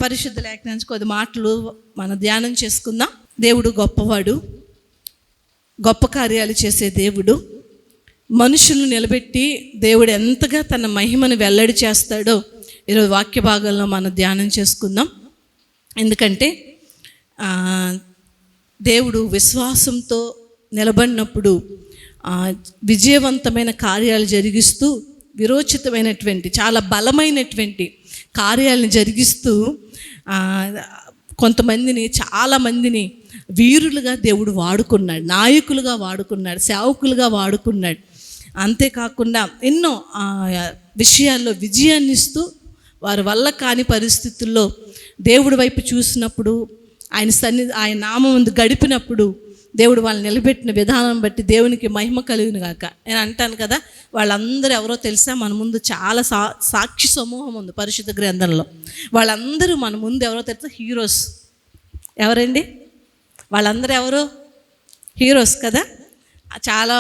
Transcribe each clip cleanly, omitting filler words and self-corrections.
పరిశుద్ధ లేఖనం నుంచి కొద్ది మాటలు మనం ధ్యానం చేసుకుందాం. దేవుడు గొప్పవాడు, గొప్ప కార్యాలు చేసే దేవుడు. మనుషులను నిలబెట్టి దేవుడు ఎంతగా తన మహిమను వెల్లడి చేస్తాడో ఈరోజు వాక్య భాగంలో మనం ధ్యానం చేసుకుందాం. ఎందుకంటే దేవుడు విశ్వాసంతో నిలబడినప్పుడు విజయవంతమైన కార్యాలు జరిగిస్తూ విరోచితమైనటువంటి చాలా బలమైనటువంటి కార్యాలను జరిగిస్తూ కొంతమందిని చాలామందిని వీరులుగా దేవుడు వాడుకున్నాడు, నాయకులుగా వాడుకున్నాడు, సేవకులుగా వాడుకున్నాడు. అంతేకాకుండా ఎన్నో విషయాల్లో విజయాన్ని ఇస్తూ వారి వల్ల కాని పరిస్థితుల్లో దేవుడి వైపు చూసినప్పుడు ఆయన నామం ముందు గడిపినప్పుడు దేవుడు వాళ్ళని నిలబెట్టిన విధానం బట్టి దేవునికి మహిమ కలుగును గాక. నేను అంటాను కదా, వాళ్ళందరూ ఎవరో తెలుసా? మన ముందు చాలా సాక్షి సమూహం ఉంది పరిశుద్ధ గ్రంథంలో. వాళ్ళందరూ మన ముందు ఎవరో తెలుసా? హీరోస్. ఎవరండి వాళ్ళందరూ? ఎవరు? హీరోస్ కదా. చాలా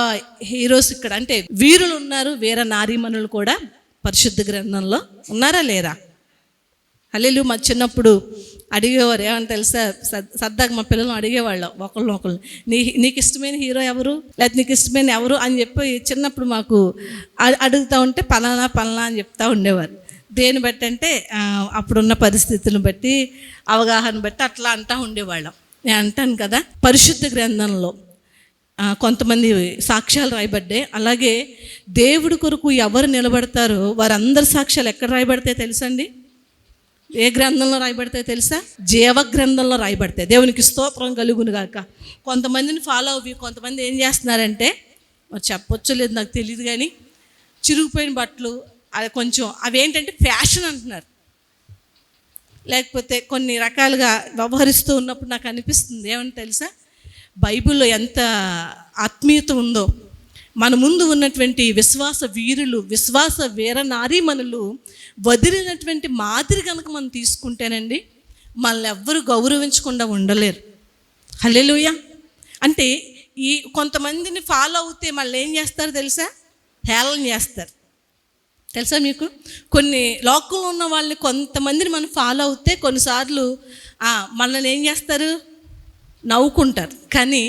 హీరోస్ ఇక్కడ అంటే వీరులు ఉన్నారు, వీర నారీమణులు కూడా పరిశుద్ధ గ్రంథంలో ఉన్నారా లేరా? హల్లెలూయా. మా చిన్నప్పుడు అడిగేవారు, ఏమని తెలుసా? సరదాగా మా పిల్లలను అడిగేవాళ్ళం ఒకళ్ళు, నీకు ఇష్టమైన హీరో ఎవరు, లేకపోతే నీకు ఇష్టమైన ఎవరు అని చెప్పి చిన్నప్పుడు మాకు అడుగుతూ ఉంటే పలానా అని చెప్తూ ఉండేవారు. దేని బట్టి అంటే అప్పుడున్న పరిస్థితులను బట్టి, అవగాహన బట్టి అట్లా అంటూ ఉండేవాళ్ళం. నేను అంటాను కదా, పరిశుద్ధ గ్రంథంలో కొంతమంది సాక్ష్యాలు రాయబడ్డాయి. అలాగే దేవుడి కొరకు ఎవరు నిలబడతారో వారందరి సాక్ష్యాలు ఎక్కడ రాయబడతాయి తెలుసండి? ఏ గ్రంథంలో రాయబడతాయి తెలుసా? జీవ గ్రంథంలో రాయబడతాయి. దేవునికి స్తోత్రం కలుగును గాక. కొంతమందిని ఫాలో అవ్వి కొంతమంది ఏం చేస్తున్నారంటే, చెప్పొచ్చు లేదు నాకు తెలియదు కానీ, చిరిగిపోయిన బట్టలు అది కొంచెం అవేంటంటే ఫ్యాషన్ అంటున్నారు. లేకపోతే కొన్ని రకాలుగా వ్యవహరిస్తూ ఉన్నప్పుడు నాకు అనిపిస్తుంది, ఏమని తెలుసా? బైబిల్లో ఎంత ఆత్మీయత ఉందో, మన ముందు ఉన్నటువంటి విశ్వాస వీరులు, విశ్వాస వీర నారీమణులు వదిలినటువంటి మాదిరి కనుక మనం తీసుకుంటేనండి, మనల్ని ఎవ్వరూ గౌరవించకుండా ఉండలేరు. హల్లెలూయా. అంటే ఈ కొంతమందిని ఫాలో అవుతే మళ్ళీ ఏం చేస్తారు తెలుసా? హేళన చేస్తారు. తెలుసా మీకు? కొన్ని లోకంలో ఉన్న వాళ్ళని కొంతమందిని మనం ఫాలో అవుతే కొన్నిసార్లు మనల్ని ఏం చేస్తారు? నవ్వుకుంటారు. కానీ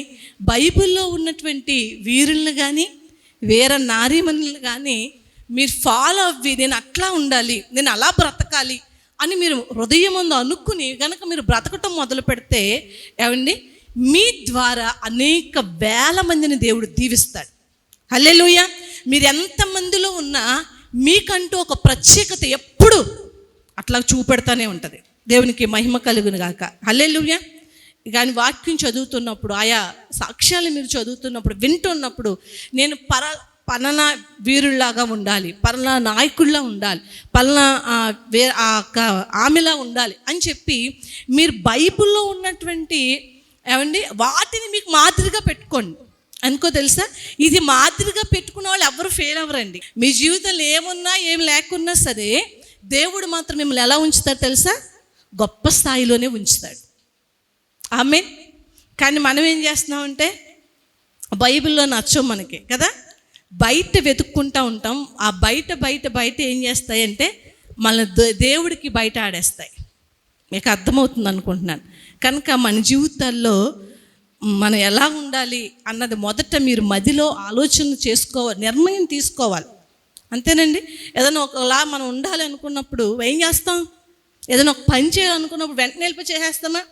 బైబిల్లో ఉన్నటువంటి వీరులను కానీ వీర నారీమణులు కానీ మీరు ఫాలో అవ్వి, నేను అట్లా ఉండాలి, నేను అలా బ్రతకాలి అని మీరు హృదయం ముందు అనుకుని కనుక మీరు బ్రతకటం మొదలు పెడితే ఏమండి, మీ ద్వారా అనేక వేల మందిని దేవుడు దీవిస్తాడు. హల్లెలూయా. మీరు ఎంతమందిలో ఉన్నా మీకంటూ ఒక ప్రత్యేకత ఎప్పుడు అట్లా చూపెడతానే ఉంటుంది. దేవునికి మహిమ కలుగును గాక. హల్లెలూయా. కానీ వాక్యం చదువుతున్నప్పుడు, ఆయా సాక్ష్యాలు మీరు చదువుతున్నప్పుడు, వింటున్నప్పుడు, నేను పలానా వీరుల్లాగా ఉండాలి, పలానా నాయకుల్లా ఉండాలి, పలానా ఆమెలా ఉండాలి అని చెప్పి మీరు బైబిల్లో ఉన్నటువంటి ఏమండి వాటిని మీకు మాదిరిగా పెట్టుకోండి. అనుకో తెలుసా, ఇది మాదిరిగా పెట్టుకున్న వాళ్ళు ఎవరు ఫెయిల్ అవ్వరండి. మీ జీవితంలో ఏమున్నా ఏం లేకున్నా సరే దేవుడు మాత్రం మిమ్మల్ని ఎలా ఉంచుతాడు తెలుసా? గొప్ప స్థాయిలోనే ఉంచుతాడు. ఆమేన్. కానీ మనం ఏం చేస్తున్నామంటే బైబిల్లో నచ్చం మనకి కదా, బయట వెతుక్కుంటూ ఉంటాం. ఆ బయట ఏం చేస్తాయంటే మన దేవుడికి బయట ఆడేస్తాయి. మీకు అర్థమవుతుంది అనుకుంటున్నాను. కనుక మన జీవితాల్లో మనం ఎలా ఉండాలి అన్నది మొదట మీరు మదిలో ఆలోచన చేసుకోవాలి, నిర్ణయం తీసుకోవాలి. అంతేనండి. ఏదైనా ఒకలా మనం ఉండాలి అనుకున్నప్పుడు ఏం చేస్తాం? ఏదైనా ఒక పని చేయాలనుకున్నప్పుడు వెంటనే వెళ్ళి చేసేస్తామా?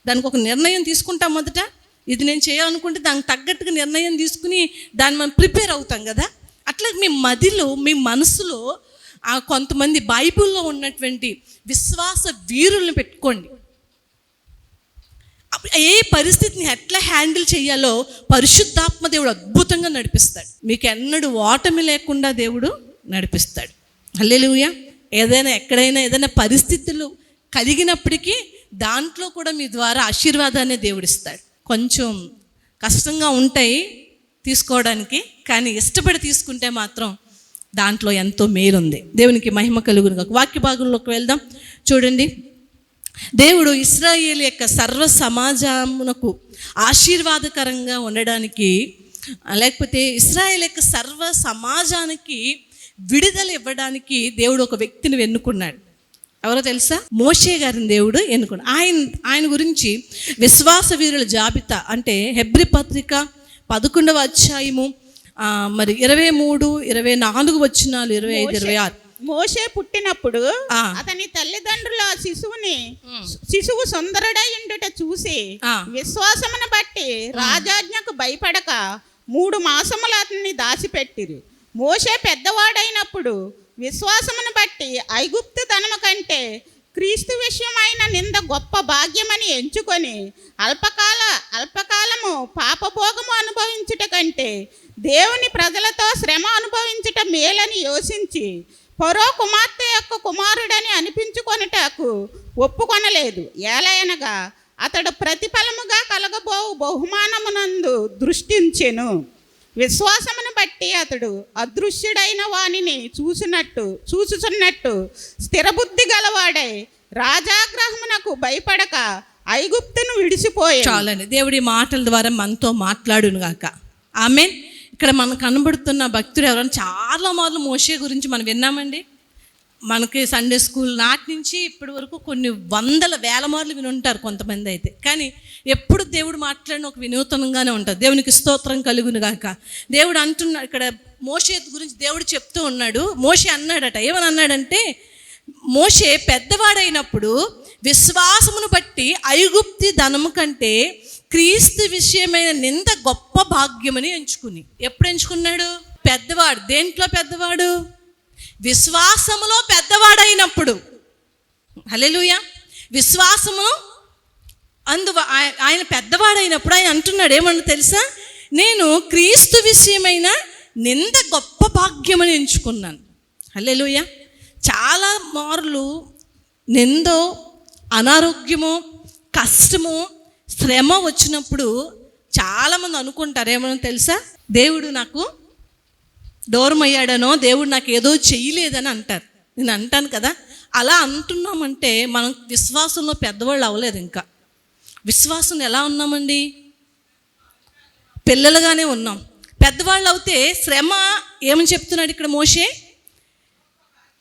దానికి ఒక నిర్ణయం తీసుకుంటాం. మొదట ఇది నేను చేయాలనుకుంటే దానికి తగ్గట్టుగా నిర్ణయం తీసుకుని దాన్ని మనం ప్రిపేర్ అవుతాం కదా. అట్లా మీ మదిలో, మీ మనసులో కొంతమంది బైబిల్లో ఉన్నటువంటి విశ్వాస వీరుల్ని పెట్టుకోండి. ఏ పరిస్థితిని ఎట్లా హ్యాండిల్ చేయాలో పరిశుద్ధాత్మ దేవుడు అద్భుతంగా నడిపిస్తాడు. మీకు ఎన్నడూ ఓటమి లేకుండా దేవుడు నడిపిస్తాడు. హల్లెలూయా. ఎక్కడైనా ఏదైనా పరిస్థితులు కలిగినప్పటికీ దాంట్లో కూడా మీ ద్వారా ఆశీర్వాదాన్ని దేవుడిస్తాడు. కొంచెం కష్టంగా ఉంటాయి తీసుకోవడానికి, కానీ ఇష్టపడి తీసుకుంటే మాత్రం దాంట్లో ఎంతో మేలుంది. దేవునికి మహిమ కలుగును. వాక్య భాగంలోకి వెళ్దాం. చూడండి, దేవుడు ఇశ్రాయేలు యొక్క సర్వ సమాజమునకు ఆశీర్వాదకరంగా ఉండడానికి, లేకపోతే ఇశ్రాయేలు యొక్క సర్వ సమాజానికి విడుదల ఇవ్వడానికి దేవుడు ఒక వ్యక్తిని ఎన్నుకున్నాడు. ఎవరో తెలుసా? మోషే గారిని దేవుడు ఎన్నుకున్నాడు. ఆయన గురించి విశ్వాస వీరుల జాబితా అంటే హెబ్రీ పత్రిక 11వ అధ్యాయము మరి 23, 24 వచనాలు, 25, 26. మోషే పుట్టినప్పుడు అతని తల్లిదండ్రుల శిశువు సుందరుడై ఉండుట చూసి విశ్వాసమును బట్టి రాజాజ్ఞకు భయపడక 3 మాసములు అతన్ని దాచిపెట్టిరి. మోషే పెద్దవాడైనప్పుడు విశ్వాసమును బట్టి ఐగుప్తు ధనము కంటే క్రీస్తు విషయమైన నింద గొప్ప భాగ్యమని ఎంచుకొని అల్పకాలము పాపభోగము అనుభవించుట కంటే దేవుని ప్రజలతో శ్రమ అనుభవించుట మేలని యోచించి ఫరో కుమార్తె యొక్క కుమారుడని అనిపించుకొనుటకు ఒప్పుకొనలేదు. ఏలయనగా అతడు ప్రతిఫలముగా కలగబోవు బహుమానమునందు దృష్టించెను. విశ్వాసమును బట్టి అతడు అదృశ్యుడైన వానిని చూచుచున్నట్టు స్థిరబుద్ధి గలవాడై రాజాగ్రహమునకు భయపడక ఐగుప్తును విడిచిపోయాడు. చాలండి. దేవుడి మాటల ద్వారా మనతో మాట్లాడును గాక. ఆమేన్. ఇక్కడ మనకు కనబడుతున్న భక్తుడు ఎవరైనా చాలా మార్లు మోషే గురించి మనం విన్నామండి. మనకి సండే స్కూల్ నాటి నుంచి ఇప్పటి వరకు కొన్ని వేల మార్లు విని ఉంటారు కొంతమంది అయితే. కానీ ఎప్పుడు దేవుడు మాట్లాడిన ఒక వినూతనంగానే ఉంటుంది. దేవునికి స్తోత్రం కలుగును గాక. దేవుడు అంటున్నాడు ఇక్కడ మోషే గురించి, దేవుడు చెప్తూ ఉన్నాడు. మోషే అన్నాడట, ఏమని అన్నాడంటే, మోషే పెద్దవాడైనప్పుడు విశ్వాసమును బట్టి ఐగుప్తి ధనము కంటే క్రీస్తు విషయమైన నింద గొప్ప భాగ్యమని ఎంచుకుని. ఎప్పుడు ఎంచుకున్నాడు? పెద్దవాడు. దేంట్లో పెద్దవాడు? విశ్వాసములో పెద్దవాడైనప్పుడు. హల్లెలూయా. విశ్వాసము ఆయన పెద్దవాడైనప్పుడు ఆయన అంటున్నాడు ఏమన్నా తెలుసా? నేను క్రీస్తు విషయమైన నింద గొప్ప భాగ్యమని ఎంచుకున్నాను. హల్లెలూయా. చాలా మార్లు నిందో, అనారోగ్యమో, కష్టమో, శ్రమ వచ్చినప్పుడు చాలామంది అనుకుంటారు ఏమన్నా తెలుసా? దేవుడు నాకు దూరం అయ్యాడనో, దేవుడు నాకు ఏదో చెయ్యలేదని అంటారు. నేను అంటాను కదా, అలా అంటున్నామంటే మనం విశ్వాసంలో పెద్దవాళ్ళు అవ్వలేదు. ఇంకా విశ్వాసం ఎలా ఉన్నామండి? పిల్లలుగానే ఉన్నాం. పెద్దవాళ్ళు అవుతే శ్రమ ఏమని చెప్తున్నాడు ఇక్కడ మోషే?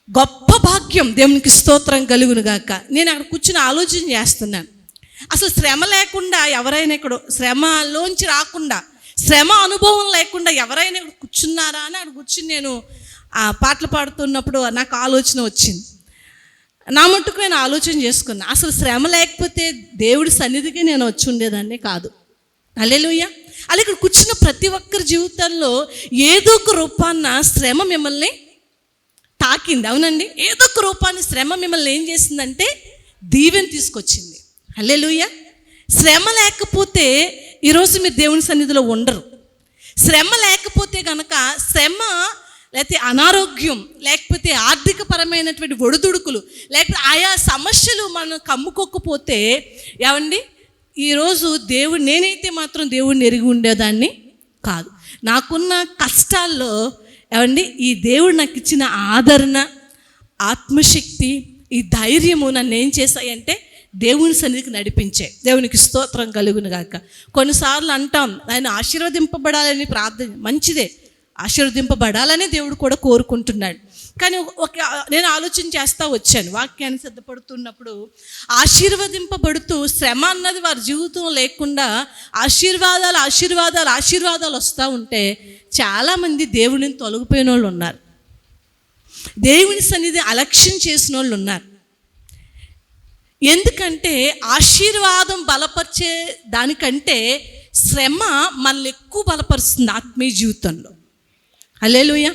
గొప్ప భాగ్యం. దేవునికి స్తోత్రం కలుగును గాక. నేను అక్కడ కూర్చుని ఆలోచన చేస్తున్నాను, అసలు శ్రమ లేకుండా ఎవరైనా ఇక్కడ, శ్రమలోంచి రాకుండా, శ్రమ అనుభవం లేకుండా ఎవరైనా ఇక్కడ కూర్చున్నారా అని అక్కడ కూర్చుని నేను పాటలు పాడుతున్నప్పుడు నాకు ఆలోచన వచ్చింది. నా మట్టుకు నేను ఆలోచన చేసుకున్నా, అసలు శ్రమ లేకపోతే దేవుడి సన్నిధికి నేను వచ్చి ఉండేదాన్ని కాదు. హల్లెలూయా. అలా ఇక్కడ కూర్చున్న ప్రతి ఒక్కరి జీవితంలో ఏదో ఒక రూపాన్న శ్రమ మిమ్మల్ని తాకింది. అవునండి, ఏదో ఒక రూపాన్ని శ్రమ మిమ్మల్ని ఏం చేసిందంటే దీవెన తీసుకొచ్చింది. హల్లెలూయా. శ్రమ లేకపోతే ఈరోజు మీరు దేవుని సన్నిధిలో ఉండరు. శ్రమ లేకపోతే కనుక, శ్రమ లేకపోతే అనారోగ్యం, లేకపోతే ఆర్థికపరమైనటువంటి ఒడిదుడుకులు, లేకపోతే ఆయా సమస్యలు మనం కమ్ముకోకపోతే ఏమండి ఈరోజు నేనైతే మాత్రం దేవుడిని ఎరిగి ఉండేదాన్ని కాదు. నాకున్న కష్టాల్లో ఏమండి ఈ దేవుడు నాకు ఇచ్చిన ఆదరణ, ఆత్మశక్తి, ఈ ధైర్యము నన్ను ఏం చేశాయంటే దేవుని సన్నిధికి నడిపించే. దేవునికి స్తోత్రం కలుగును గాక. కొన్నిసార్లు అంటాం ఆయన ఆశీర్వదింపబడాలని ప్రార్థన, మంచిదే, ఆశీర్వదింపబడాలని దేవుడు కూడా కోరుకుంటున్నాడు. కానీ నేను ఆలోచన చేస్తూ వచ్చాను వాక్యాన్ని సిద్ధపడుతున్నప్పుడు, ఆశీర్వదింపబడుతూ శ్రమ అన్నది వారి జీవితం లేకుండా ఆశీర్వాదాలు వస్తూ ఉంటే చాలామంది దేవుడిని తొలగిపోయిన వాళ్ళు ఉన్నారు, దేవుని సన్నిధి అలక్ష్యం చేసిన వాళ్ళు ఉన్నారు. ఎందుకంటే ఆశీర్వాదం బలపరిచే దానికంటే శ్రమ మనల్ని ఎక్కువ బలపరుస్తుంది ఆత్మీయ జీవితంలో. హల్లెలూయా.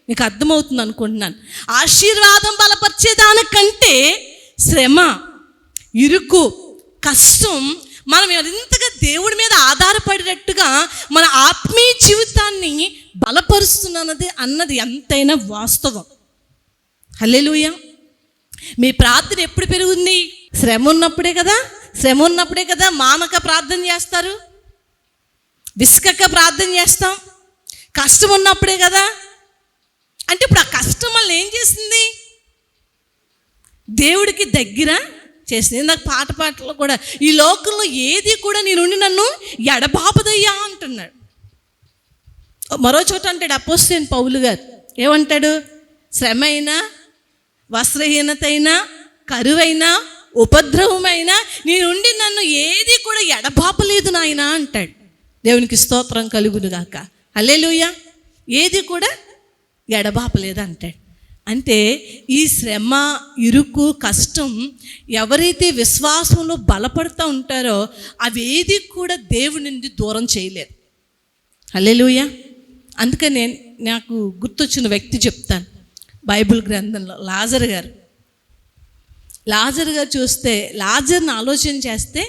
మీకు అర్థమవుతుంది అనుకుంటున్నాను. ఆశీర్వాదం బలపరిచే దానికంటే శ్రమ, ఇరుకు, కష్టం మనం ఎంతగా దేవుడి మీద ఆధారపడేటట్టుగా మన ఆత్మీయ జీవితాన్ని బలపరుస్తున్నది అన్నది ఎంతైనా వాస్తవం. హల్లెలూయా. మీ ప్రార్థన ఎప్పుడు పెరుగుంది? శ్రమ ఉన్నప్పుడే కదా మానక ప్రార్థన చేస్తారు, విసుకక ప్రార్థన చేస్తాం. కష్టం ఉన్నప్పుడే కదా. అంటే ఇప్పుడు ఆ కష్టం వల్ల ఏం చేసింది? దేవుడికి దగ్గర చేసింది. నాకు పాటలో కూడా ఈ లోకంలో ఏది కూడా నీ నుండి నన్ను ఎడబాపదయ్యా అంటున్నాడు. మరో చోట అంటాడు అపోస్తలుడైన పౌలు గారు, ఏమంటాడు? శ్రమ అయినా, వస్త్రహీనత అయినా, కరువైనా, ఉపద్రవమైనా నీ నుండి నన్ను ఏది కూడా ఎడబాపలేదు నాయనా అంటాడు. దేవునికి స్తోత్రం కలుగును గాక. హల్లెలూయా. ఏది కూడా ఎడబాపలేదు అంటాడు. అంటే ఈ శ్రమ, ఇరుకు, కష్టం ఎవరైతే విశ్వాసంలో బలపడుతూ ఉంటారో అవేది కూడా దేవుని నుండి దూరం చేయలేదు. హల్లెలూయా. అందుకనే నాకు గుర్తొచ్చిన వ్యక్తి చెప్తాను. బైబిల్ గ్రంథంలో లాజరు గారు చూస్తే, లాజర్ని ఆలోచన చేస్తే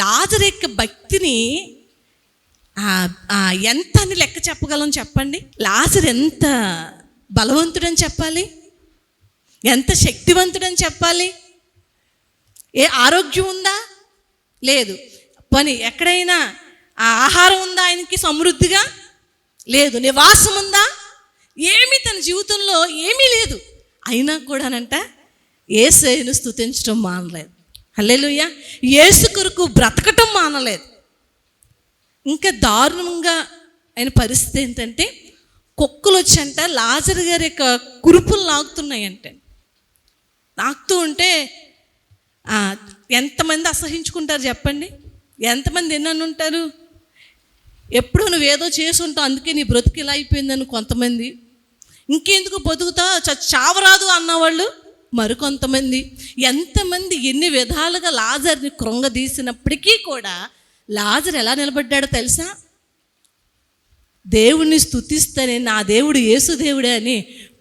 లాజరు యొక్క భక్తిని ఎంత అని లెక్క చెప్పగలం చెప్పండి? లాజరు ఎంత బలవంతుడని చెప్పాలి, ఎంత శక్తివంతుడని చెప్పాలి. ఏ ఆరోగ్యం ఉందా? లేదు. పని ఎక్కడైనా ఆహారం ఉందా ఆయనకి సమృద్ధిగా? లేదు. నివాసం ఉందా? ఏమీ తన జీవితంలో ఏమీ లేదు. అయినా కూడానంట యేసును స్తుతించడం మానలేదు. హల్లెలూయా. యేసు కొరకు బ్రతకటం మానలేదు. ఇంకా దారుణంగా ఆయన పరిస్థితి ఏంటంటే, కుక్కలు వచ్చంట లాజరు గారి యొక్క కురుపులు లాగుతున్నాయంటే, లాగుతూ ఉంటే ఎంతమంది అసహించుకుంటారు చెప్పండి? ఎంతమంది ఎన్నని ఉంటారు? ఎప్పుడు నువ్వేదో చేసి ఉంటావు, అందుకే నీ బ్రతుకు ఇలా అయిపోయిందని కొంతమంది, ఇంకెందుకు బతుకుతా చావరాదు అన్నవాళ్ళు మరికొంతమంది. ఎంతమంది ఎన్ని విధాలుగా లాజర్ని కృంగదీసినప్పటికీ కూడా లాజరు ఎలా నిలబడ్డాడో తెలుసా? దేవుణ్ణి స్తుతిస్తేనే నా దేవుడు యేసు దేవుడే అని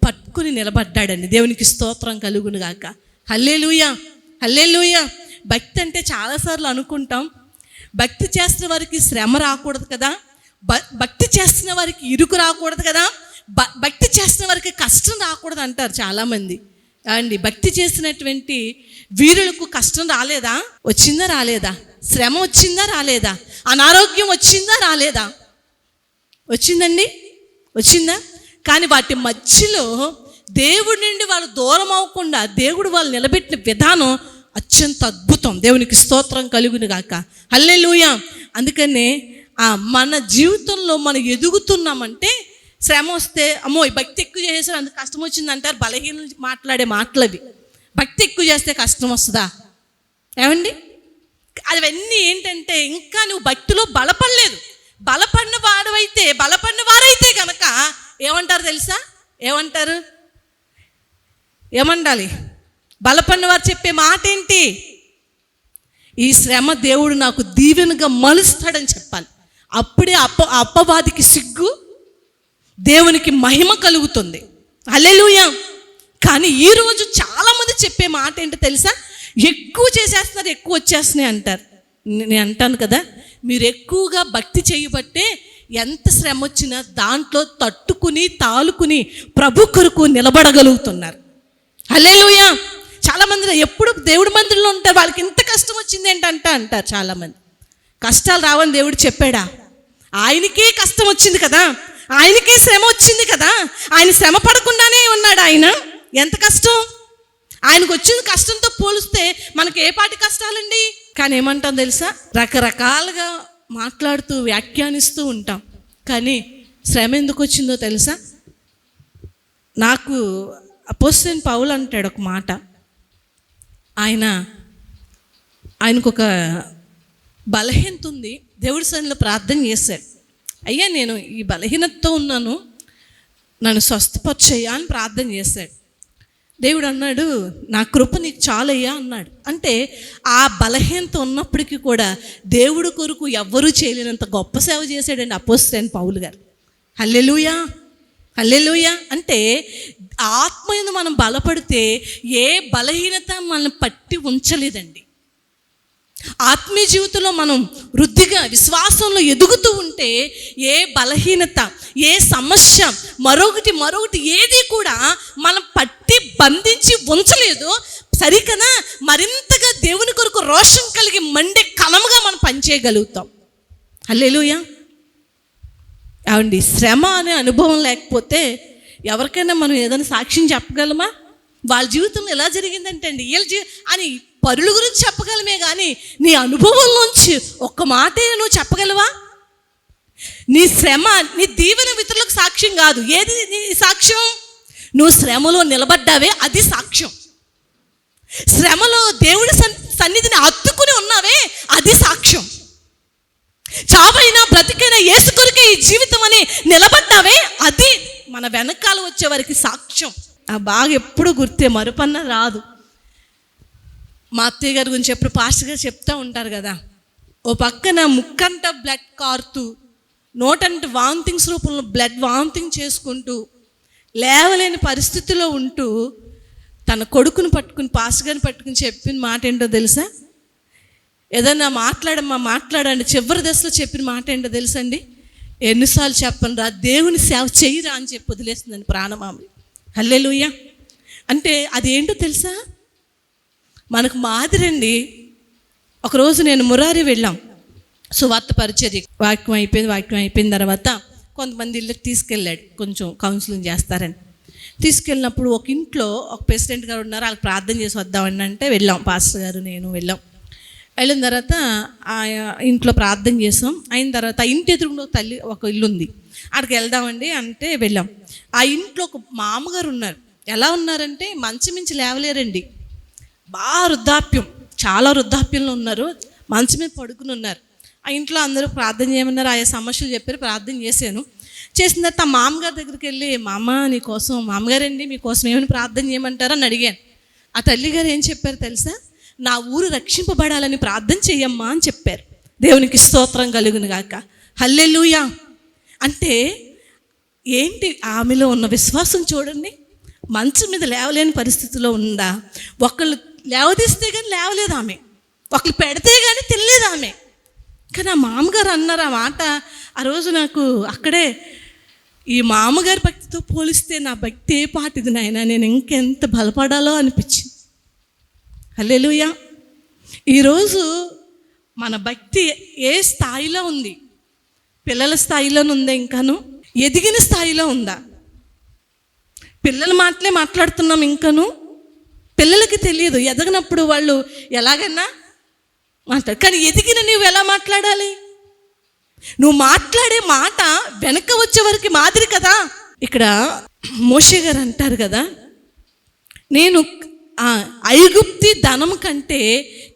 పట్టుకుని నిలబడ్డాడండి. దేవునికి స్తోత్రం కలుగును గాక. హల్లెలూయా, హల్లెలూయా. భక్తి అంటే చాలాసార్లు అనుకుంటాం, భక్తి చేస్తున్న వారికి శ్రమ రాకూడదు కదా, భక్తి చేస్తున్న వారికి ఇరుకు రాకూడదు కదా, భక్తి చేస్తున్న వారికి కష్టం రాకూడదు అంటారు చాలామంది. అండి, భక్తి చేసినటువంటి వీరులకు కష్టం రాలేదా? వచ్చిందా? రాలేదా? శ్రమ వచ్చిందా? రాలేదా? అనారోగ్యం వచ్చిందా? రాలేదా? వచ్చిందండి, వచ్చిందా? కానీ వాటి మధ్యలో దేవుడి నుండి వాళ్ళు దూరం అవ్వకుండా దేవుడు వాళ్ళు నిలబెట్టిన విధానం అత్యంత అద్భుతం. దేవునికి స్తోత్రం కలుగును గాక. హల్లెలూయా. అందుకనే మన జీవితంలో మనం ఎదుగుతున్నామంటే శ్రమ వస్తే అమ్మో ఈ భక్తి ఎక్కువ చేసేసారు అందుకు కష్టం వచ్చింది అంటారు. బలహీనలు మాట్లాడే మాటలవి. భక్తి ఎక్కువ చేస్తే కష్టం వస్తుందా? ఏమండి, అవన్నీ ఏంటంటే ఇంకా నువ్వు భక్తిలో బలపడలేదు. బలపడిన వారైతే కనుక ఏమంటారు తెలుసా? ఏమండాలి? బలపడిన వారు చెప్పే మాట ఏంటి? ఈ శ్రమ దేవుడు నాకు దీవెనగా మలుస్తాడని చెప్పాలి. అప్పుడే అప్పవాదికి సిగ్గు, దేవునికి మహిమ కలుగుతుంది. హల్లెలూయా. కానీ ఈరోజు చాలామంది చెప్పే మాట ఏంటో తెలుసా? ఎక్కువ చేసేస్తున్నారు, ఎక్కువ వచ్చేస్తున్నాయి అంటారు. నేను అంటాను కదా, మీరు ఎక్కువగా భక్తి చేయబట్టే ఎంత శ్రమ వచ్చినా దాంట్లో తట్టుకుని తాలుకుని ప్రభు కొరకు నిలబడగలుగుతున్నారు. హల్లెలూయా. చాలామంది ఎప్పుడు దేవుడి మందిరంలో ఉంటారు, వాళ్ళకి ఇంత కష్టం వచ్చింది ఏంటంట అంటారు చాలామంది. కష్టాలు రావని దేవుడు చెప్పాడా? ఆయనకే కష్టం వచ్చింది కదా, ఆయనకే శ్రమ వచ్చింది కదా, ఆయన శ్రమ పడకుండానే ఉన్నాడు. ఆయన ఎంత కష్టం ఆయనకు వచ్చింది. కష్టంతో పోలిస్తే మనకి ఏ పాటి కష్టాలండి. కానీ ఏమంటాం తెలుసా? రకరకాలుగా మాట్లాడుతూ వ్యాఖ్యానిస్తూ ఉంటాం. కానీ శ్రమ ఎందుకు వచ్చిందో తెలుసా? నాకు అపోస్తలుడైన పౌలు అంటాడు ఒక మాట. ఆయనకు ఒక బలహీనత ఉంది. దేవుడి సన్నిధిలో ప్రార్థన చేశాడు, అయ్యా నేను ఈ బలహీనతతో ఉన్నాను, నన్ను స్వస్థపరిచేయ్యా అని ప్రార్థన చేశాడు. దేవుడు అన్నాడు, నా కృప నీకు చాలయ్యా అన్నాడు. అంటే ఆ బలహీనత ఉన్నప్పటికీ కూడా దేవుడి కొరకు ఎవ్వరూ చేయలేనంత గొప్ప సేవ చేశాడండి అపోస్తలుడైన పౌలు గారు. హల్లెలూయా, హల్లెలూయా. అంటే ఆత్మయందు మనం బలపడితే ఏ బలహీనత మనం పట్టి ఉంచలేదండి. ఆత్మీయ జీవితంలో మనం వృద్ధిగా విశ్వాసంలో ఎదుగుతూ ఉంటే ఏ బలహీనత, ఏ సమస్య, మరొకటి ఏది కూడా మనం పట్టి బంధించి ఉంచలేదు. సరికనా మరింతగా దేవుని కొరకు రోషం కలిగి మండే కలముగా మనం పనిచేయగలుగుతాం. హల్లెలూయా. ఏమండి, శ్రమ అనే అనుభవం లేకపోతే ఎవరికైనా మనం ఏదైనా సాక్ష్యం చెప్పగలమా? వాళ్ళ జీవితంలో ఎలా జరిగిందంటే అండి అని పరుల గురించి చెప్పగలమే కానీ నీ అనుభవంలోంచి ఒక్క మాటే నువ్వు చెప్పగలవా? నీ శ్రమ, నీ దీవెన ఇతరులకు సాక్ష్యం కాదు. ఏది నీ సాక్ష్యం? నువ్వు శ్రమలో నిలబడ్డావే, అది సాక్ష్యం. శ్రమలో దేవుడి సన్నిధిని హత్తుకుని ఉన్నావే, అది సాక్ష్యం. చావైనా బ్రతికైనా యేసు కొరకే ఈ జీవితం అని నిలబడ్డావే, అది మన వెనకాల వచ్చే వారికి సాక్ష్యం. ఆ బాగా ఎప్పుడు గుర్తే, మరుపన్న రాదు. మా అత్తయ్య గారి గురించి ఎప్పుడు పాస్టర్ గారు చెప్తూ ఉంటారు కదా, ఓ పక్కన ముక్కంట బ్లడ్ కారుతూ, నోటంట వామిటింగ్స్ రూపంలో బ్లడ్ వామిటింగ్ చేసుకుంటూ, లేవలేని పరిస్థితిలో ఉంటూ తన కొడుకుని పట్టుకుని, పాస్టర్ గారిని పట్టుకుని చెప్పిన మాట ఏంటో తెలుసా? ఏదన్నా మాట్లాడండి, చివరి దశలో చెప్పిన మాట ఏంటో తెలుసండి? ఎన్నిసార్లు చెప్పను రా, దేవుని సేవ చెయ్యిరా అని చెప్పి వదిలేస్తుందండి ప్రాణమామి. హల్లెలూయా. అంటే అదేంటో తెలుసా? మనకు మాదిరండి. ఒకరోజు నేను మురారి వెళ్ళాం, సువార్త పరిచర్య. వాక్యం అయిపోయిన తర్వాత కొంతమంది ఇళ్ళకి తీసుకెళ్ళాడు, కొంచెం కౌన్సిలింగ్ చేస్తారని. తీసుకెళ్ళినప్పుడు ఒక ఇంట్లో ఒక ప్రెసిడెంట్ గారు ఉన్నారు, వాళ్ళకి ప్రార్థన చేసి వద్దామని అంటే వెళ్ళాం. పాస్టర్ గారు నేను వెళ్ళిన తర్వాత ఆ ఇంట్లో ప్రార్థన చేసాం. అయిన తర్వాత ఆ ఇంటి ఎదురుగా ఒక ఇల్లు ఉంది, అక్కడికి వెళ్దామండి అంటే వెళ్ళాం. ఆ ఇంట్లో ఒక మామగారు ఉన్నారు. ఎలా ఉన్నారంటే మంచం మించి లేవలేరండి, బాగా వృద్ధాప్యం, చాలా వృద్ధాప్యంలో ఉన్నారు, మంచం మీద పడుకుని ఉన్నారు. ఆ ఇంట్లో అందరూ ప్రార్థన చేయమన్నారు, ఆయా సమస్యలు చెప్పారు, ప్రార్థన చేశాను. చేసిన తర్వాత ఆ మామగారి దగ్గరికి వెళ్ళి, మామగారండి మీకోసం ఏమైనా ప్రార్థన చేయమంటారా అని అడిగాను. ఆ తల్లిగారు ఏం చెప్పారు తెలుసా? నా ఊరు రక్షింపబడాలని ప్రార్థన చెయ్యమ్మా అని చెప్పారు. దేవునికి స్తోత్రం కలుగును గాక. హల్లెలూయా. అంటే ఏంటి ఆమెలో ఉన్న విశ్వాసం చూడండి. మంచం మీద లేవలేని పరిస్థితిలో ఉందా, ఒకళ్ళు లేవదీస్తే కానీ లేవలేదు ఆమె, ఒకళ్ళు పెడితే కానీ తినలేదు ఆమె. కానీ ఆ మామగారు అన్నారు ఆ మాట. ఆ రోజు నాకు అక్కడే ఈ మామగారి భక్తితో పోలిస్తే నా భక్తి ఏ పాటిది నాయన, నేను ఇంకెంత బలపడాలో అనిపించింది. హల్లెలూయా. ఈరోజు మన భక్తి ఏ స్థాయిలో ఉంది? పిల్లల స్థాయిలోనే ఉందా? ఇంకాను ఎదిగిన స్థాయిలో ఉందా? పిల్లల మాటలే మాట్లాడుతున్నాం ఇంకాను. పిల్లలకి తెలియదు, ఎదగినప్పుడు వాళ్ళు ఎలాగైనా మాట్లాడు. కానీ ఎదిగిన నువ్వు ఎలా మాట్లాడాలి? నువ్వు మాట్లాడే మాట వెనక వచ్చే వరకు మాదిరి కదా. ఇక్కడ మోషే గారు అంటారు కదా, నేను ఐగుప్తి ధనం కంటే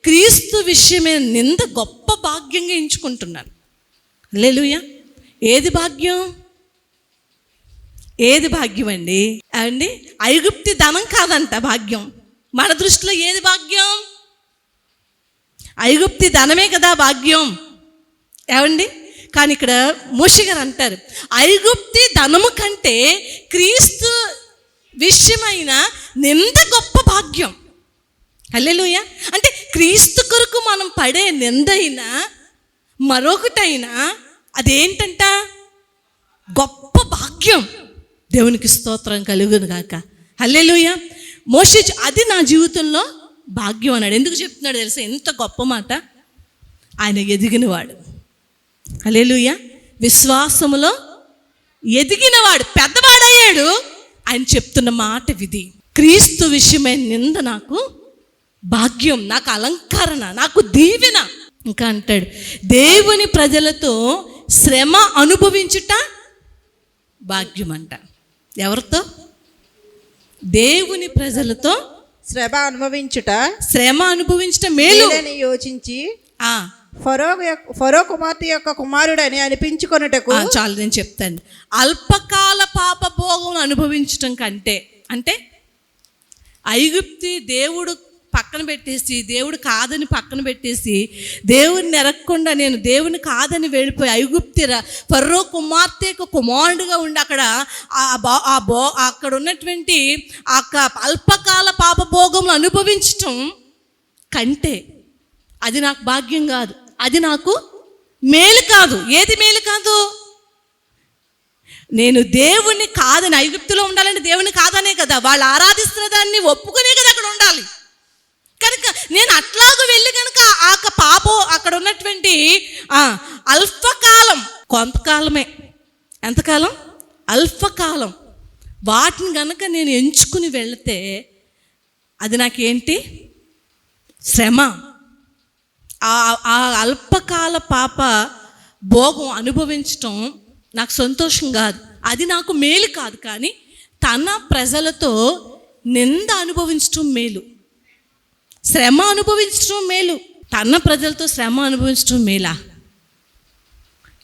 క్రీస్తు విషయమే నింద గొప్ప భాగ్యంగా ఎంచుకుంటున్నాను. హల్లెలూయా. ఏది భాగ్యం? ఏది భాగ్యం అండి? ఐగుప్తి ధనం కాదంట భాగ్యం. మన దృష్టిలో ఏది భాగ్యం? ఐగుప్తి ధనమే కదా భాగ్యం. కానీ ఇక్కడ మోషే గారు అంటారు, ఐగుప్తి ధనము కంటే క్రీస్తు విషయమైన నింద గొప్ప భాగ్యం. హల్లెలూయా. అంటే క్రీస్తు కొరకు మనం పడే నిందైనా మరొకటైనా అదేంటంట? గొప్ప భాగ్యం. దేవునికి స్తోత్రం కలుగును గాక. హల్లెలూయా. మోషే అది నా జీవితంలో భాగ్యం అన్నాడు. ఎందుకు చెప్తున్నాడు తెలుసా? ఎంత గొప్ప మాట. ఆయన ఎదిగినవాడు. హల్లెలూయా. విశ్వాసములో ఎదిగినవాడు, పెద్దవాడయ్యాడు. ఆయన చెప్తున్న మాట విధి. క్రీస్తు విషయమైన నింద నాకు భాగ్యం, నాకు అలంకరణ, నాకు దీవెన. ఇంకా అంటాడు, దేవుని ప్రజలతో శ్రమ అనుభవించుట భాగ్యం అంట. ఎవరితో? దేవుని ప్రజలతో శ్రమ అనుభవించుట మేలు యోచించి ఫరో కుమార్తె యొక్క కుమారుడని అనిపించుకొనుటకు. చాలు, నేను చెప్తాను. అల్పకాల పాప భోగం అనుభవించటం కంటే, అంటే ఐగుప్తి దేవుడు పక్కన పెట్టేసి, దేవుడు కాదని పక్కన పెట్టేసి, దేవుడిని ఎరగకుండా నేను దేవుని కాదని వెళ్ళిపోయి ఐగుప్తి ఫరో కుమార్తెకు కుమారుడుగా ఉండి అక్కడ ఉన్నటువంటి అల్పకాల పాప భోగములు అనుభవించటం కంటే అది నాకు భాగ్యం కాదు, అది నాకు మేలు కాదు. ఏది మేలు కాదు? నేను దేవుణ్ణి కాదని, ఐగుప్తులో ఉండాలంటే దేవుని కాదనే కదా, వాళ్ళు ఆరాధిస్తున్న దాన్ని ఒప్పుకునే కదా అక్కడ ఉండాలి. కనుక నేను అట్లాగూ వెళ్ళి కనుక అక్కడ ఉన్నటువంటి అల్పకాలం, కొంతకాలమే, ఎంతకాలం? అల్పకాలం, వాటిని కనుక నేను ఎంచుకుని వెళితే అది నాకేంటి? శ్రమ, ఆ అల్పకాల పాప భోగం అనుభవించటం నాకు సంతోషం కాదు, అది నాకు మేలు కాదు. కానీ తన ప్రజలతో నింద అనుభవించటం మేలు, శ్రమ అనుభవించటం మేలు. తన ప్రజలతో శ్రమ అనుభవించటం మేలా?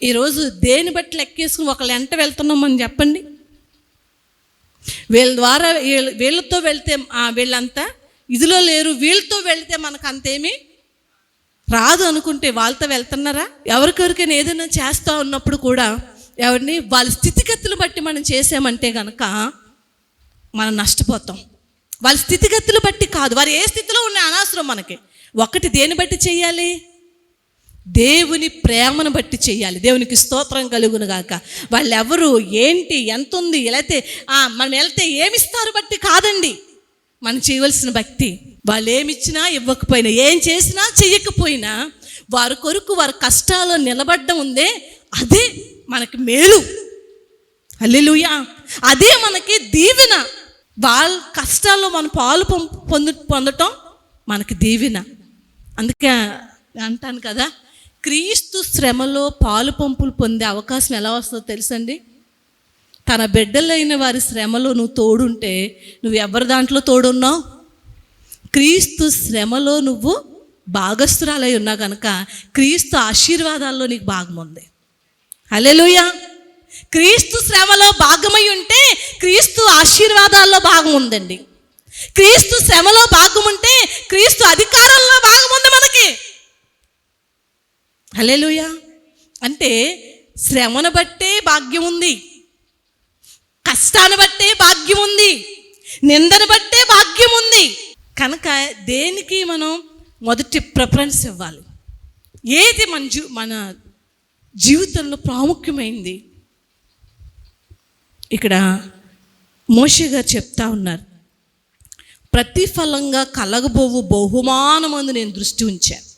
ఈరోజు దేని బట్టి లెక్కేసుకుని ఒకళ్ళు ఎంట వెళ్తున్నామని చెప్పండి. వీళ్ళ ద్వారా వీళ్ళతో వెళ్తే వీళ్ళంతా ఇదిలో లేరు, వీళ్ళతో వెళ్తే మనకు అంతేమీ రాదు అనుకుంటే వాళ్ళతో వెళ్తున్నారా? ఎవరికెవరికైనా ఏదైనా చేస్తూ ఉన్నప్పుడు కూడా ఎవరిని వాళ్ళ స్థితిగతులు బట్టి మనం చేసామంటే కనుక మనం నష్టపోతాం. వాళ్ళ స్థితిగతులు బట్టి కాదు, వారు ఏ స్థితిలో ఉన్న అనవసరం మనకి. ఒకటి దేని బట్టి చెయ్యాలి? దేవుని ప్రేమను బట్టి చెయ్యాలి. దేవునికి స్తోత్రం కలుగును గాక. వాళ్ళు ఎవరు, ఏంటి, ఎంత ఉంది, వెళితే మనం వెళ్తే ఏమిస్తారు బట్టి కాదండి మనం చేయవలసిన భక్తి. వాళ్ళు ఏమిచ్చినా ఇవ్వకపోయినా, ఏం చేసినా చెయ్యకపోయినా వారి కొరకు వారి కష్టాల్లో నిలబడ్డం ఉందే, అదే మనకి మేలు. హల్లెలూయా. అదే మనకి దీవెన. వాళ్ళ కష్టాల్లో మన పాలు పొందటం మనకి దీవెన. అందుకే అంటాను కదా, క్రీస్తు శ్రమలో పాలు పంపులు పొందే అవకాశం ఎలా వస్తుందో తెలుసండి? తన బిడ్డలైన వారి శ్రమలో నువ్వు తోడుంటే, నువ్వు ఎవరి దాంట్లో తోడున్నావు? క్రీస్తు శ్రమలో నువ్వు భాగస్థురాలై ఉన్నావు కనుక క్రీస్తు ఆశీర్వాదాల్లో నీకు భాగం ఉంది. హల్లెలూయా. క్రీస్తు శ్రమలో భాగమై ఉంటే క్రీస్తు ఆశీర్వాదాల్లో భాగం ఉందండి. క్రీస్తు శ్రమలో భాగం ఉంటే క్రీస్తు అధికారాల్లో భాగం ఉంది మనకి. హల్లెలూయా. అంటే శ్రమను బట్టే భాగ్యం ఉంది, కష్టాన్ని బట్టే భాగ్యం ఉంది, నిందను బట్టే భాగ్యం ఉంది. కనుక దేనికి మనం మొదటి ప్రిఫరెన్స్ ఇవ్వాలి? ఏది మన జీవితంలో ప్రాముఖ్యమైంది? ఇక్కడ మోషే గారు చెప్తా ఉన్నారు, ప్రతిఫలంగా కలగబోవు బహుమానమందు నేను దృష్టి ఉంచాను.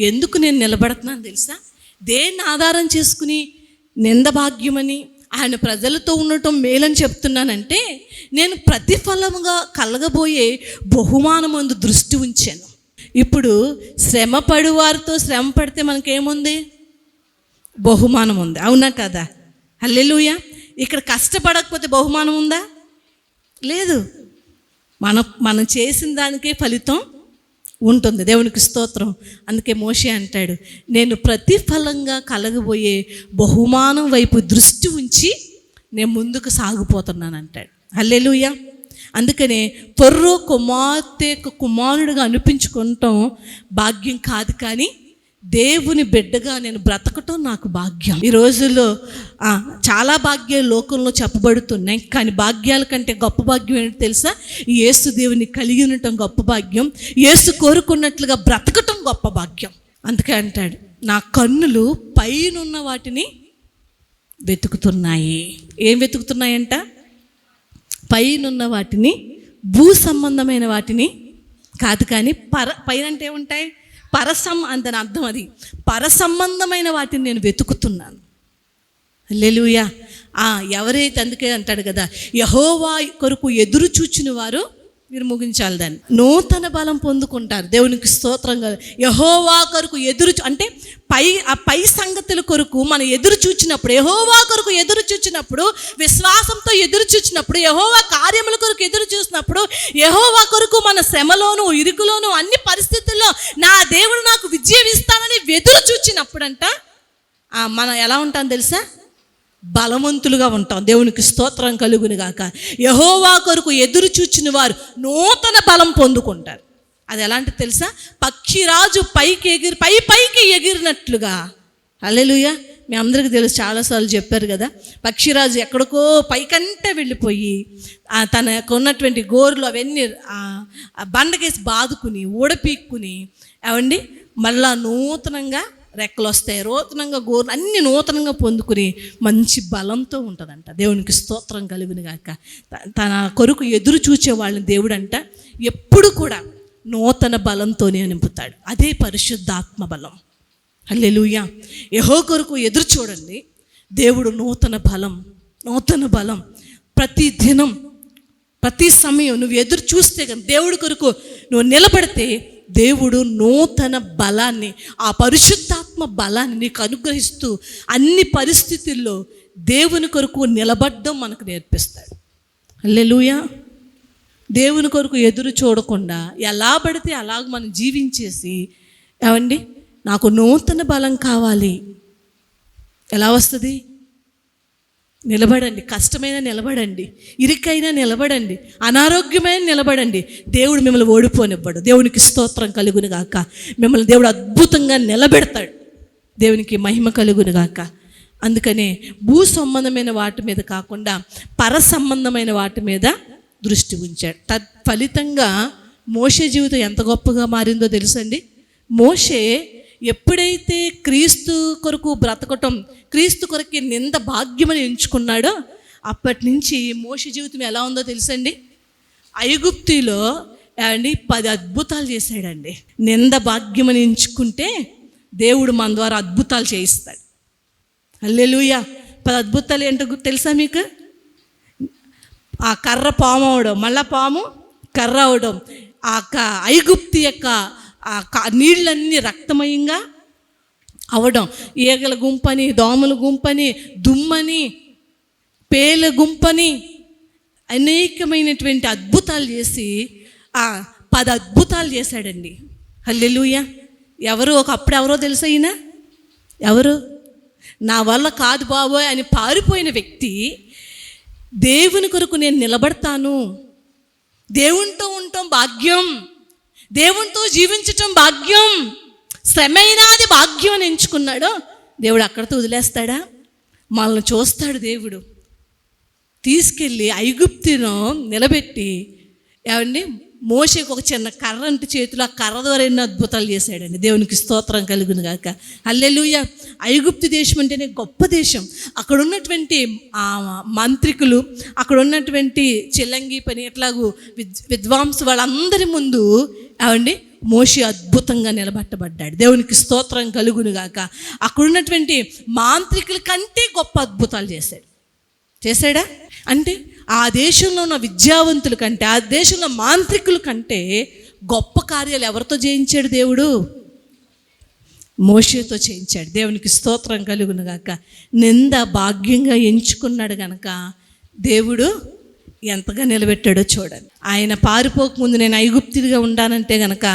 ఎందుకు నేను నిలబడుతున్నాను తెలుసా? దేన్ని ఆధారం చేసుకుని నింద భాగ్యమని ఆయన ప్రజలతో ఉండటం మేలని చెప్తున్నానంటే, నేను ప్రతిఫలముగా కలగబోయే బహుమానమందు దృష్టి ఉంచాను. ఇప్పుడు శ్రమ పడువారితో శ్రమ పడితే మనకేముంది? బహుమానం ఉంది. అవునా కదా? హల్లెలూయా. ఇక్కడ కష్టపడకపోతే బహుమానం ఉందా? లేదు. మనం చేసిన దానికే ఫలితం ఉంటుంది. దేవునికి స్తోత్రం. అందుకే మోషే అంటాడు, నేను ప్రతిఫలంగా కలగబోయే బహుమానం వైపు దృష్టి ఉంచి నేను ముందుకు సాగిపోతున్నాను అంటాడు. హల్లెలూయా. అందుకనే ఫరో కుమార్తె కుమారుడుగా అనిపించుకోవటం భాగ్యం కాదు, కానీ దేవుని బిడ్డగా నేను బ్రతకటం నాకు భాగ్యం. ఈ రోజుల్లో చాలా భాగ్యాలు లోకంలో చెప్పబడుతున్నాయి, కానీ భాగ్యాల కంటే గొప్ప భాగ్యం ఏంటో తెలుసా? యేసు దేవుని కలిగి ఉండటం గొప్ప భాగ్యం, యేసు కోరుకున్నట్లుగా బ్రతకటం గొప్ప భాగ్యం. అందుకే అంటాడు, నా కన్నులు పైనున్న వాటిని వెతుకుతున్నాయి. ఏం వెతుకుతున్నాయంట? పైనున్న వాటిని, భూ సంబంధమైన వాటిని కాదు, కానీ పైన అంటే ఏముంటాయి? అందని అర్థం. అది పరసంబంధమైన వాటిని నేను వెతుకుతున్నాను. హల్లెలూయా. ఎవరైతే, అందుకే అంటాడు కదా, యెహోవా కొరకు ఎదురు చూచిన వారు, మీరు ముగించాలి దాన్ని, నూతన బలం పొందుకుంటారు. దేవునికి స్తోత్రం కదా. యెహోవా కొరకు అంటే పై సంగతుల కొరకు మనం ఎదురు చూచినప్పుడు, యెహోవా కొరకు ఎదురు చూచినప్పుడు, విశ్వాసంతో ఎదురు చూచినప్పుడు, యెహోవా కార్యముల కొరకు ఎదురు చూసినప్పుడు, యెహోవా కొరకు మన శ్రమలోను ఇరుకులోను అన్ని పరిస్థితుల్లో నా దేవుడు నాకు విజయం ఇస్తానని ఎదురు చూచినప్పుడంట మనం ఎలా ఉంటాం తెలుసా? బలవంతులుగా ఉంటాం. దేవునికి స్తోత్రం కలుగును గాక. యెహోవా కొరకు ఎదురు చూచిన వారు నూతన బలం పొందుకుంటారు. అది ఎలాంటి తెలుసా? పక్షిరాజు పైకి ఎగిరినట్లుగా. హల్లెలూయా. మీ అందరికీ తెలుసు, చాలాసార్లు చెప్పారు కదా, పక్షిరాజు ఎక్కడికో పైకంటే వెళ్ళిపోయి తనకు ఉన్నటువంటి గోరులు అవన్నీ బండకేసి బాదుకుని ఊడపీక్కుని అవండి మళ్ళా నూతనంగా రెక్కలు వస్తాయి, నూతనంగా గోర్లు అన్ని నూతనంగా పొందుకుని మంచి బలంతో ఉంటుందంట. దేవునికి స్తోత్రం కలుగును గాక. తన కొరకు ఎదురు చూచే వాళ్ళని దేవుడు అంట ఎప్పుడు కూడా నూతన బలంతోనే నింపుతాడు. అదే పరిశుద్ధాత్మ బలం. హల్లెలూయా. యెహోవా కొరకు ఎదురు చూడండి, దేవుడు నూతన బలం ప్రతి దినం ప్రతి సమయం నువ్వు ఎదురు చూస్తే కానీ, దేవుడి కొరకు నువ్వు నిలబడితే దేవుడు నూతన బలాన్ని, ఆ పరిశుద్ధాత్మ బలాన్ని నీకు అనుగ్రహిస్తూ అన్ని పరిస్థితుల్లో దేవుని కొరకు నిలబడడం మనకు నేర్పిస్తాడు. హల్లెలూయా. దేవుని కొరకు ఎదురు చూడకుండా ఎలా పడితే అలాగ మనం జీవించేసి, ఏమండి నాకు నూతన బలం కావాలి, ఎలా వస్తుంది? నిలబడండి, కష్టమైన నిలబడండి, ఇరుకైనా నిలబడండి, అనారోగ్యమైన నిలబడండి. దేవుడు మిమ్మల్ని ఓడిపోనివ్వడు. దేవునికి స్తోత్రం కలుగును గాక. మిమ్మల్ని దేవుడు అద్భుతంగా నిలబెడతాడు. దేవునికి మహిమ కలుగును గాక. అందుకనే భూ సంబంధమైన వాటి మీద కాకుండా పర సంబంధమైన వాటి మీద దృష్టి ఉంచాడు. తత్ఫలితంగా మోషే జీవితం ఎంత గొప్పగా మారిందో తెలుసండి. మోషే ఎప్పుడైతే క్రీస్తు కొరకు బ్రతకటం, క్రీస్తు కొరకి నింద భాగ్యమని ఎంచుకున్నాడో అప్పటి నుంచి మోషే జీవితం ఎలా ఉందో తెలుసండి. ఐగుప్తులో అండి 10 అద్భుతాలు చేశాడండి. నింద భాగ్యమని ఎంచుకుంటే దేవుడు మన ద్వారా అద్భుతాలు చేయిస్తాడు. హల్లెలూయా. 10 అద్భుతాలు ఏంటో తెలుసా మీకు? ఆ కర్ర పాము అవడం, మళ్ళా పాము కర్ర అవడం, ఆ ఐగుప్తు యొక్క నీళ్ళన్నీ రక్తమయంగా అవడం, ఈగల గుంపని, దోమల గుంపని, దుమ్మని, పేల గుంపని అనేకమైనటువంటి అద్భుతాలు చేసి 10 అద్భుతాలు చేశాడండి. హల్లెలూయా. ఒకప్పుడు ఎవరో తెలుసా ఈయన? ఎవరు? నా వల్ల కాదు బాబోయ్ అని పారిపోయిన వ్యక్తి దేవుని కొరకు నేను నిలబడతాను, దేవునితో ఉండటం భాగ్యం, దేవునితో జీవించటం భాగ్యం, శ్రమైనాది భాగ్యం అని ఎంచుకున్నాడో దేవుడు అక్కడితో వదిలేస్తాడా? మనల్ని చూస్తాడు. దేవుడు తీసుకెళ్ళి ఐగుప్తును నిలబెట్టి, ఏమండి మోషేకి ఒక చిన్న కర్ర అంటే చేతిలో, ఆ కర్ర ద్వారా ఎన్నో అద్భుతాలు చేశాడండి. దేవునికి స్తోత్రం కలుగును గాక. హల్లెలూయా. ఐగుప్తు దేశం అంటేనే గొప్ప దేశం. అక్కడ ఉన్నటువంటి మంత్రికులు, అక్కడ ఉన్నటువంటి చిల్లంగి పని ఎట్లాగూ విద్వాంసు వాళ్ళందరి ముందు ఏమండి మోషే అద్భుతంగా నిలబెట్టబడ్డాడు. దేవునికి స్తోత్రం కలుగును గాక. అక్కడ ఉన్నటువంటి మాంత్రికుల కంటే గొప్ప అద్భుతాలు చేశాడా? అంటే ఆ దేశంలో ఉన్న విద్యావంతుల కంటే, ఆ దేశంలో మాంత్రికుల కంటే గొప్ప కార్యాలు ఎవరితో చేయించాడు? దేవుడు మోషేతో చేయించాడు. దేవునికి స్తోత్రం కలుగును గాక. నింద భాగ్యంగా ఎంచుకున్నాడు గనక దేవుడు ఎంతగా నిలబెట్టాడో చూడండి. ఆయన పారిపోకముందు నేను ఐగుప్తుడిగా ఉండానంటే గనక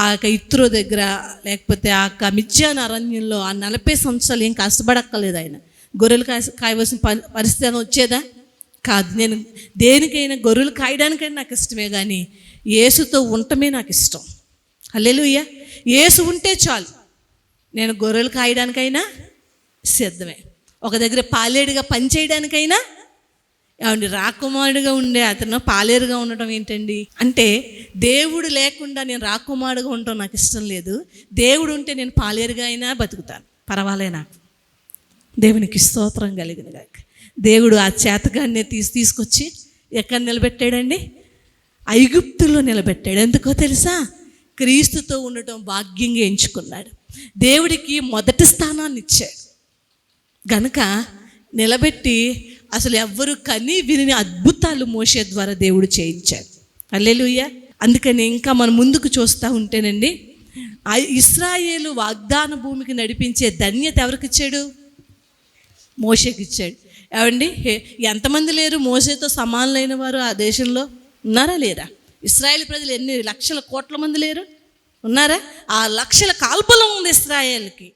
ఆ ఇత్రో దగ్గర, లేకపోతే ఆ మిద్యాను అరణ్యంలో ఆ 40 సంవత్సరాలు ఏం కష్టపడక్కర్లేదు. ఆయన గొర్రెలు కాయవలసిన పరిస్థితి అని వచ్చేదా? కాదు. నేను దేనికైనా గొర్రెలు కాయడానికైనా నాకు ఇష్టమే, కానీ యేసుతో ఉండటమే నాకు ఇష్టం. హల్లెలూయా. యేసు ఉంటే చాలు, నేను గొర్రెలు కాయడానికైనా సిద్ధమే. ఒక దగ్గర పాలేడుగా పనిచేయడానికైనా, ఏమండి రాకుమారుడుగా ఉండే అతను పాలేరుగా ఉండటం ఏంటండి? అంటే దేవుడు లేకుండా నేను రాకుమారుడుగా ఉండటం నాకు ఇష్టం లేదు. దేవుడు ఉంటే నేను పాలేరుగా అయినా బతుకుతాను, పర్వాలే నాకు. దేవునికి స్తోత్రం కలిగిన గాక. దేవుడు ఆ చేతగాన్ని తీసుకొచ్చి ఎక్కడ నిలబెట్టాడండి? ఐగుప్తుల్లో నిలబెట్టాడు. ఎందుకో తెలుసా? క్రీస్తుతో ఉండటం భాగ్యంగా ఎంచుకున్నాడు. దేవుడికి మొదటి స్థానాన్ని ఇచ్చాడు గనుక నిలబెట్టి అసలు ఎవ్వరు కని విని అద్భుతాలు మోషే ద్వారా దేవుడు చేయించాడు. హల్లెలూయా. అందుకని ఇంకా మనం ముందుకు చూస్తూ ఉంటేనండి, ఇశ్రాయేలు వాగ్దాన భూమికి నడిపించే ధన్యత ఎవరికి ఇచ్చాడు? మోషేకి ఇచ్చాడు. ఏమండి ఎంతమంది లేరు మోషేతో సమానులైన వారు ఆ దేశంలో? ఉన్నారా లేరా? ఇశ్రాయేల్ ప్రజలు ఎన్ని లక్షల కోట్ల మంది లేరు? ఉన్నారా? ఆ లక్షల కాల్బలం ఉంది ఇశ్రాయేల్కి.